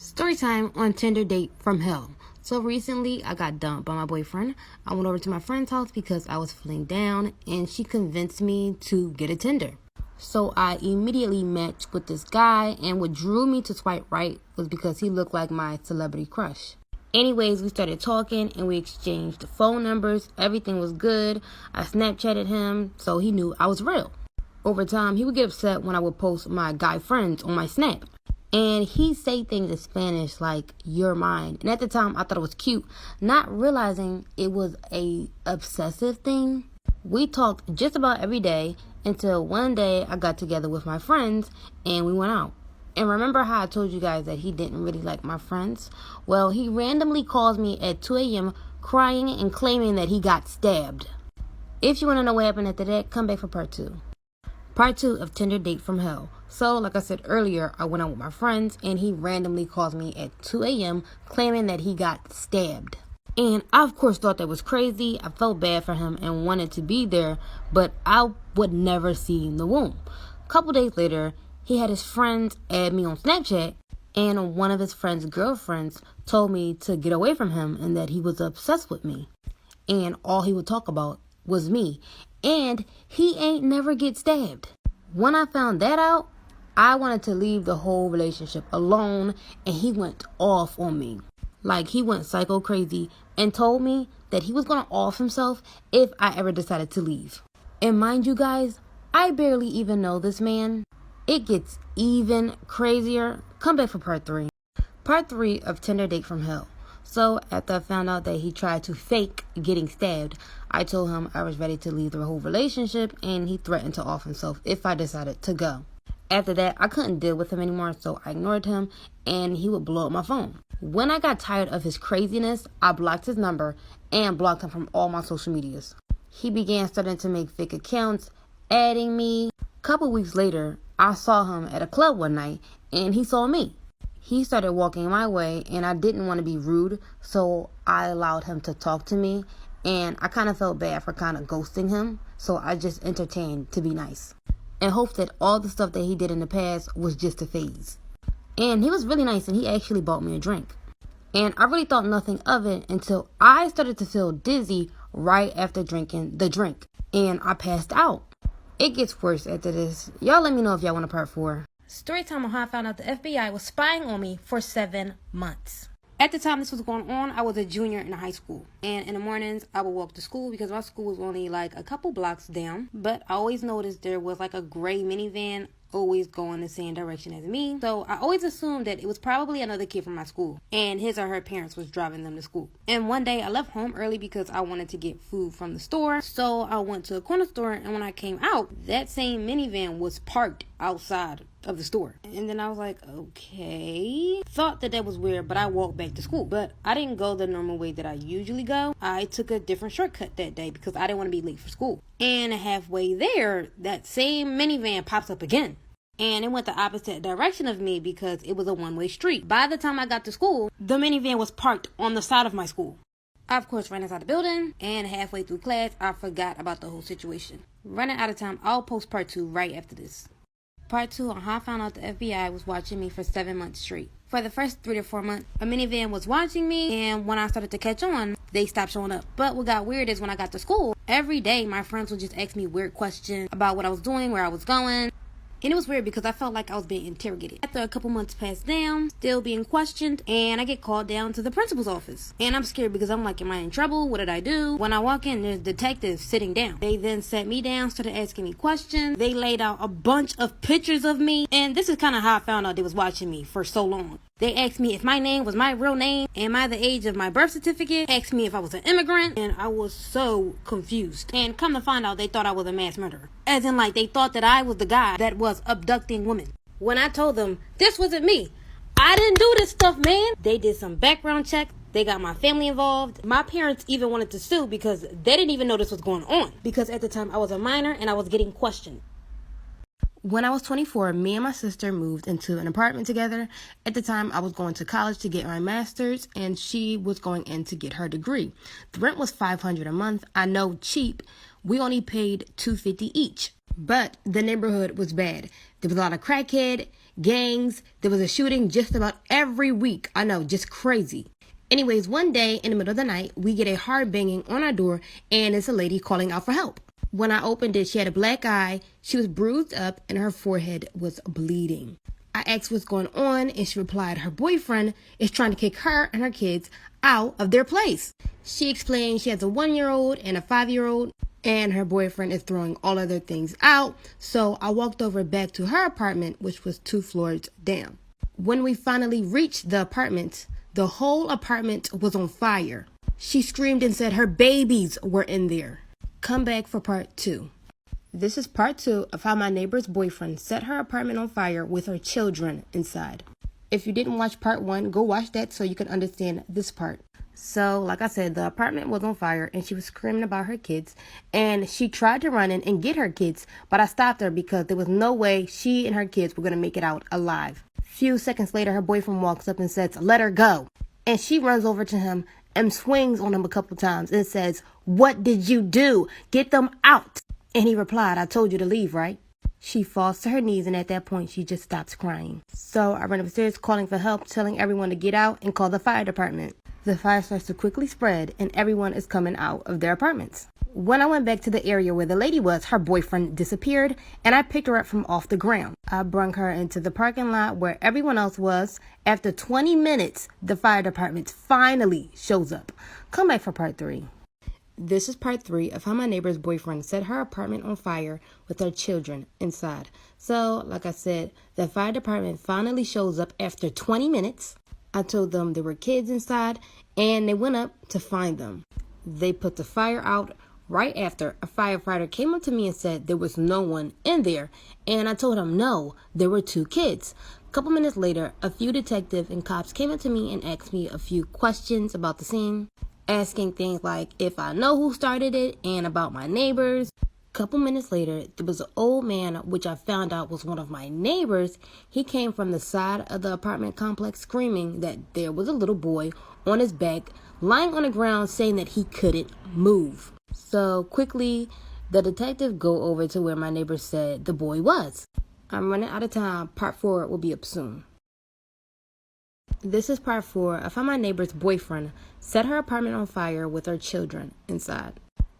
Storytime on Tinder date from hell. So recently, I got dumped by my boyfriend. I went over to my friend's house because I was feeling down, and she convinced me to get a Tinder. So I immediately matched with this guy, and what drew me to swipe right was because he looked like my celebrity crush. Anyways, we started talking, and we exchanged phone numbers. Everything was good. I Snapchatted him, so he knew I was real. Over time, he would get upset when I would post my guy friends on my Snap. And he'd say things in Spanish like, "you're mine." And at the time, I thought it was cute, not realizing it was a obsessive thing. We talked just about every day until one day I got together with my friends and we went out. And remember how I told you guys that he didn't really like my friends? Well, he randomly calls me at 2 a.m. crying and claiming that he got stabbed. If you want to know what happened after that, come back for part 2. Part 2 of Tinder date from hell. So, like I said earlier, I went out with my friends and he randomly calls me at 2 a.m. claiming that he got stabbed. And I, of course, thought that was crazy. I felt bad for him and wanted to be there, but I would never see the wound. A couple days later, he had his friends add me on Snapchat, and one of his friends' girlfriends told me to get away from him and that he was obsessed with me. And all he would talk about was me. And he ain't never get stabbed. When I found that out, I wanted to leave the whole relationship alone, and he went off on me. Like, he went psycho crazy and told me that he was going to off himself if I ever decided to leave. And mind you guys, I barely even know this man. It gets even crazier. Come back for part 3. Part 3 of Tinder date from hell. So, after I found out that he tried to fake getting stabbed, I told him I was ready to leave the whole relationship, and he threatened to off himself if I decided to go. After that, I couldn't deal with him anymore, so I ignored him, and he would blow up my phone. When I got tired of his craziness, I blocked his number and blocked him from all my social medias. He began starting to make fake accounts, adding me. A couple weeks later, I saw him at a club one night, and he saw me. He started walking my way, and I didn't want to be rude, so I allowed him to talk to me, and I kind of felt bad for kind of ghosting him, so I just entertained to be nice and hoped that all the stuff that he did in the past was just a phase. And he was really nice, and he actually bought me a drink. And I really thought nothing of it until I started to feel dizzy right after drinking the drink, and I passed out. It gets worse after this. Y'all let me know if y'all want a part 4. Storytime on how I found out the FBI was spying on me for 7 months. At the time this was going on, I was a junior in high school. And in the mornings, I would walk to school because my school was only like a couple blocks down. But I always noticed there was like a gray minivan always going the same direction as me. So I always assumed that it was probably another kid from my school, and his or her parents was driving them to school. And one day I left home early because I wanted to get food from the store. So I went to a corner store, and when I came out, that same minivan was parked outside of the store. And then I was like, okay. Thought that was weird, but I walked back to school. But I didn't go the normal way that I usually go. I took a different shortcut that day because I didn't want to be late for school. And halfway there, that same minivan pops up again. And it went the opposite direction of me because it was a one-way street. By the time I got to school, the minivan was parked on the side of my school. I, of course, ran inside the building, and halfway through class, I forgot about the whole situation. Running out of time, I'll post part 2 right after this. Part 2 on how I found out the FBI was watching me for 7 months straight. For the first 3 to 4 months, a minivan was watching me, and when I started to catch on, they stopped showing up. But what got weird is when I got to school, every day my friends would just ask me weird questions about what I was doing, where I was going. And it was weird because I felt like I was being interrogated. After a couple months passed down, still being questioned, and I get called down to the principal's office. And I'm scared because I'm like, am I in trouble? What did I do? When I walk in, there's detectives sitting down. They then sat me down, started asking me questions. They laid out a bunch of pictures of me. And this is kind of how I found out they was watching me for so long. They asked me if my name was my real name. Am I the age of my birth certificate? Asked me if I was an immigrant. And I was so confused. And come to find out, they thought I was a mass murderer. As in, like, they thought that I was the guy that was abducting women. When I told them, this wasn't me. I didn't do this stuff, man. They did some background checks. They got my family involved. My parents even wanted to sue because they didn't even know this was going on. Because at the time, I was a minor and I was getting questioned. When I was 24, me and my sister moved into an apartment together. At the time, I was going to college to get my master's, and she was going in to get her degree. The rent was $500 a month. I know, cheap. We only paid $250 each. But the neighborhood was bad. There was a lot of crackhead, gangs. There was a shooting just about every week. I know, just crazy. Anyways, one day in the middle of the night, we get a hard banging on our door, and it's a lady calling out for help. When I opened it, she had a black eye, she was bruised up, and her forehead was bleeding. I asked what's going on, and she replied her boyfriend is trying to kick her and her kids out of their place. She explained she has a 1-year-old and a 5-year-old, and her boyfriend is throwing all of their things out. So I walked over back to her apartment, which was 2 floors down. When we finally reached the apartment, the whole apartment was on fire. She screamed and said her babies were in there. Come back for part 2. This is part 2 of how my neighbor's boyfriend set her apartment on fire with her children inside. If you didn't watch part 1, go watch that so you can understand this part. So, like I said, the apartment was on fire and she was screaming about her kids. And she tried to run in and get her kids, but I stopped her because there was no way she and her kids were going to make it out alive. Few seconds later, her boyfriend walks up and says, "Let her go." And she runs over to him and swings on him a couple times and says, "What did you do? Get them out." And he replied, "I told you to leave, right?" She falls to her knees, and at that point, she just stops crying. So I ran upstairs calling for help, telling everyone to get out and call the fire department. The fire starts to quickly spread, and everyone is coming out of their apartments. When I went back to the area where the lady was, her boyfriend disappeared, and I picked her up from off the ground. I brung her into the parking lot where everyone else was. After 20 minutes, the fire department finally shows up. Come back for part 3. This is part 3 of how my neighbor's boyfriend set her apartment on fire with her children inside. So, like I said, the fire department finally shows up after 20 minutes. I told them there were kids inside, and they went up to find them. They put the fire out. Right after, a firefighter came up to me and said there was no one in there, and I told him no, there were 2 kids. A couple minutes later, a few detectives and cops came up to me and asked me a few questions about the scene, asking things like if I know who started it and about my neighbors. Couple minutes later, there was an old man, which I found out was one of my neighbors. He came from the side of the apartment complex screaming that there was a little boy on his back, lying on the ground, saying that he couldn't move. So quickly, the detective go over to where my neighbor said the boy was. I'm running out of time. Part 4 will be up soon. This is part 4 of how my neighbor's boyfriend set her apartment on fire with her children inside.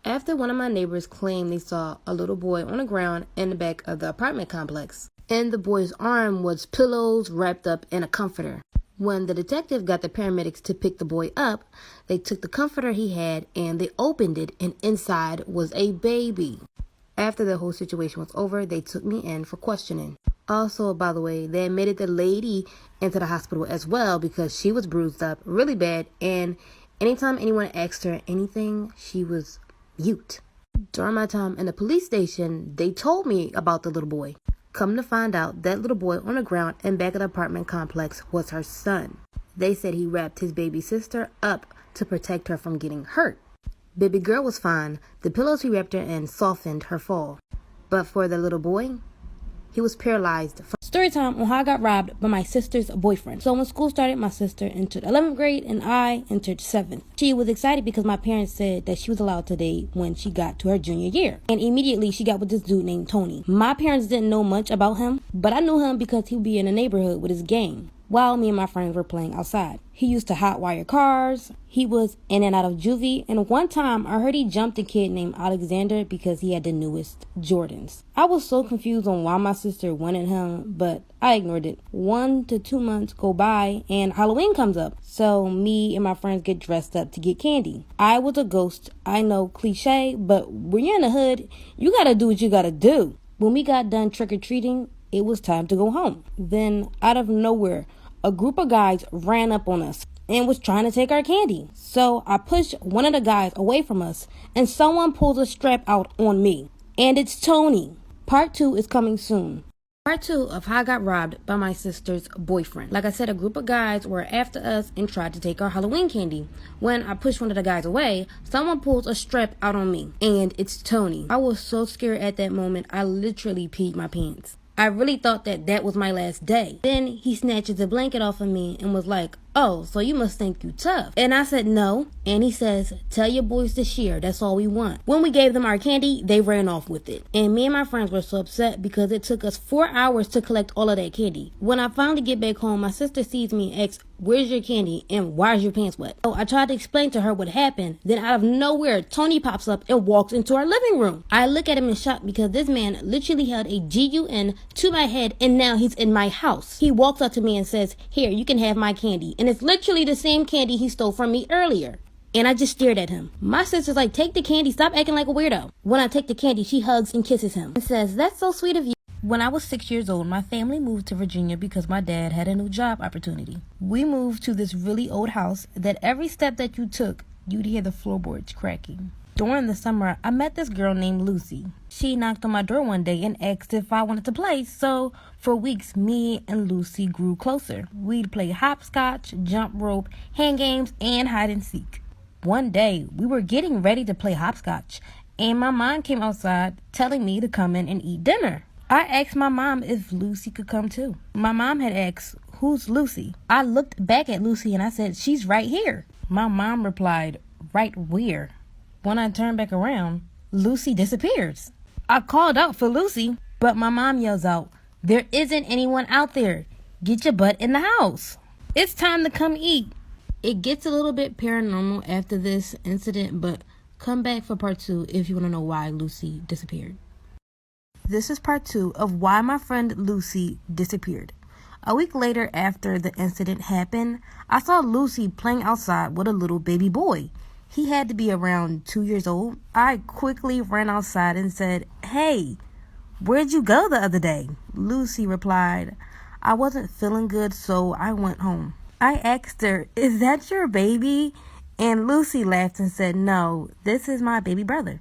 After one of my neighbors claimed they saw a little boy on the ground in the back of the apartment complex, and the boy's arm was pillows wrapped up in a comforter. When the detective got the paramedics to pick the boy up, they took the comforter he had and they opened it, and inside was a baby. After the whole situation was over, they took me in for questioning. Also, by the way, they admitted the lady into the hospital as well because she was bruised up really bad, and anytime anyone asked her anything, she was mute. During my time in the police station, they told me about the little boy. Come to find out, that little boy on the ground in back of the apartment complex was her son. They said he wrapped his baby sister up to protect her from getting hurt. Baby girl was fine. The pillows he wrapped her in softened her fall. But for the little boy, he was paralyzed. Storytime on how I got robbed by my sister's boyfriend. So when school started, my sister entered 11th grade and I entered 7th. She was excited because my parents said that she was allowed to date when she got to her junior year. And immediately she got with this dude named Tony. My parents didn't know much about him, but I knew him because he would be in the neighborhood with his gang while me and my friends were playing outside. He used to hotwire cars. He was in and out of juvie. And one time I heard he jumped a kid named Alexander because he had the newest Jordans. I was so confused on why my sister wanted him, but I ignored it. 1 to 2 months go by and Halloween comes up. So me and my friends get dressed up to get candy. I was a ghost. I know, cliche, but when you're in the hood, you gotta do what you gotta do. When we got done trick-or-treating, it was time to go home. Then, out of nowhere, a group of guys ran up on us and was trying to take our candy. So I pushed one of the guys away from us, and someone pulls a strap out on me. And it's Tony. Part 2 is coming soon. Part 2 of how I got robbed by my sister's boyfriend. Like I said, a group of guys were after us and tried to take our Halloween candy. When I pushed one of the guys away, someone pulls a strap out on me. And it's Tony. I was so scared at that moment, I literally peed my pants. I really thought that was my last day. Then he snatches a blanket off of me and was like, "Oh, so you must think you tough." And I said, "No." And he says, "Tell your boys to share. That's all we want." When we gave them our candy, they ran off with it. And me and my friends were so upset because it took us 4 hours to collect all of that candy. When I finally get back home, my sister sees me and asks, "Where's your candy and why is your pants wet?" So I tried to explain to her what happened. Then out of nowhere, Tony pops up and walks into our living room. I look at him in shock because this man literally held a GUN to my head and now he's in my house. He walks up to me and says, "Here, you can have my candy." And it's literally the same candy he stole from me earlier. And I just stared at him. My sister's like, "Take the candy, stop acting like a weirdo." When I take the candy, she hugs and kisses him and says, "That's so sweet of you." When I was 6 years old, my family moved to Virginia because my dad had a new job opportunity. We moved to this really old house that every step that you took, you'd hear the floorboards cracking. During the summer, I met this girl named Lucy. She knocked on my door one day and asked if I wanted to play, so for weeks, me and Lucy grew closer. We'd play hopscotch, jump rope, hand games, and hide and seek. One day, we were getting ready to play hopscotch, and my mom came outside telling me to come in and eat dinner. I asked my mom if Lucy could come too. My mom had asked, "Who's Lucy?" I looked back at Lucy and I said, "She's right here." My mom replied, "Right where?" When I turned back around, Lucy disappears. I called out for Lucy, but my mom yells out, "There isn't anyone out there. Get your butt in the house. It's time to come eat." It gets a little bit paranormal after this incident, but come back for part 2 if you want to know why Lucy disappeared. This is part 2 of why my friend Lucy disappeared. A week later after the incident happened, I saw Lucy playing outside with a little baby boy. He had to be around 2 years old. I quickly ran outside and said, "Hey, where'd you go the other day?" Lucy replied, "I wasn't feeling good, so I went home." I asked her, "Is that your baby?" And Lucy laughed and said, "No, this is my baby brother.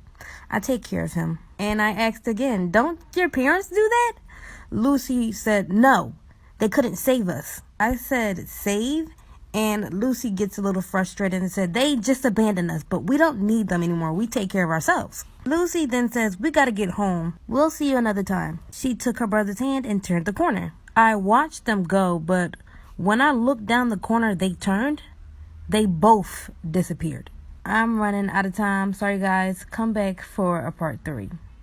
I take care of him." And I asked again, "Don't your parents do that?" Lucy said, "No, they couldn't save us." I said, "Save?" And Lucy gets a little frustrated and said, "They just abandoned us, but we don't need them anymore. We take care of ourselves." Lucy then says, "We gotta get home. We'll see you another time." She took her brother's hand and turned the corner. I watched them go, but when I looked down the corner they turned, they both disappeared. I'm running out of time. Sorry guys. Come back for a part 3.